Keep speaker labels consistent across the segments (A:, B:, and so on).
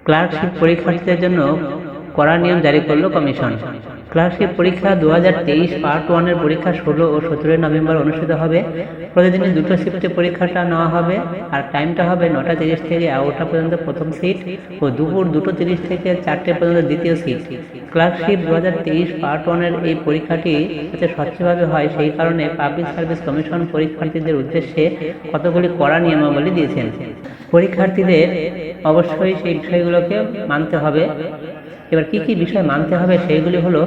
A: Clerkship পরীক্ষার্থীদের জন্য কড়া নিয়ম জারি করল কমিশন। ক্লার্কশিপ পরীক্ষা 2023 পার্ট 1 এর পরীক্ষা 16 ও 17 নভেম্বর অনুষ্ঠিত হবে। প্রতিদিনই দুটো শিফটে পরীক্ষাটা নেওয়া হবে আর টাইমটা হবে 9:30 থেকে 11টা পর্যন্ত প্রথম সিট ও দুপুর 2:30 থেকে 4টে পর্যন্ত দ্বিতীয় সিট। ক্লার্কশিপ 2023 পার্ট 1 এর এই পরীক্ষাটি যাতে স্বচ্ছভাবে হয় সেই কারণে পাবলিক সার্ভিস কমিশন পরীক্ষার্থীদের উদ্দেশ্যে কতগুলি কড়া নিয়মাবলী দিয়েছেন। পরীক্ষার্থীদের অবশ্যই সেই বিষয়গুলোকে মানতে হবে। এবার কি কি বিষয় মানতে হবে সেইগুলি হলো,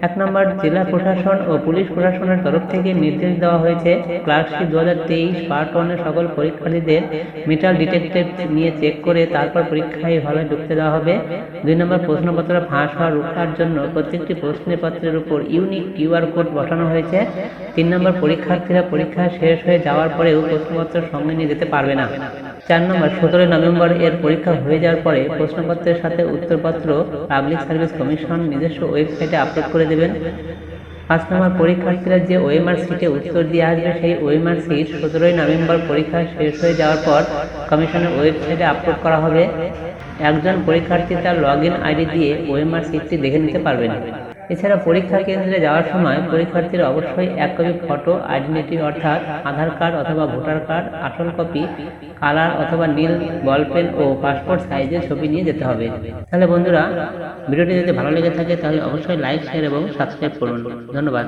A: 1 নম্বর, জেলা প্রশাসন ও পুলিশ প্রশাসনের তরফ থেকে নির্দেশ দেওয়া হয়েছে ক্লার্কশিপ 2023 পার্ট 1 এর সকল পরীক্ষার্থীদের মেটাল ডিটেক্টর নিয়ে চেক করে তারপর পরীক্ষায় হলে ঢুকতে দেওয়া হবে। 2 নম্বর, প্রশ্নপত্র ফাঁস হওয়া রোখার জন্য প্রত্যেকটি প্রশ্নপত্রের উপর ইউনিক QR কোড বসানো হয়েছে। 3 নম্বর, পরীক্ষার্থীরা পরীক্ষা শেষ হয়ে যাওয়ার পরেও প্রশ্নপত্র সঙ্গে নিয়ে যেতে পারবে না। 4 নম্বর, 17 নভেম্বর এর পরীক্ষা হয়ে যাওয়ার পরে প্রশ্নপত্রের সাথে উত্তরপত্র পাবলিক সার্ভিস কমিশন নিজস্ব ওয়েবসাইটে আপলোড করে দেবেন। 5 নম্বর, পরীক্ষার্থীরা যে OMR সিটে উত্তর দিয়ে আসবে সেই OMR সিট 17 নভেম্বর পরীক্ষা শেষ হয়ে যাওয়ার পর কমিশনের ওয়েবসাইটে আপলোড করা হবে। একজন পরীক্ষার্থী তার লগইন আইডি দিয়ে OMR সিটটি দেখে নিতে পারবেন। এছাড়া পরীক্ষা কেন্দ্রে যাওয়ার সময় পরীক্ষার্থীরা অবশ্যই 1 কপি ফটো আইডেন্টিটি অর্থাৎ আধার কার্ড অথবা ভোটার কার্ড, আসল কপি, কালার অথবা নীল বলপেন ও পাসপোর্ট সাইজের ছবি নিয়ে যেতে হবে। তাহলে বন্ধুরা, ভিডিওটি যদি ভালো লেগে থাকে তাহলে অবশ্যই লাইক, শেয়ার এবং সাবস্ক্রাইব করুন। ধন্যবাদ।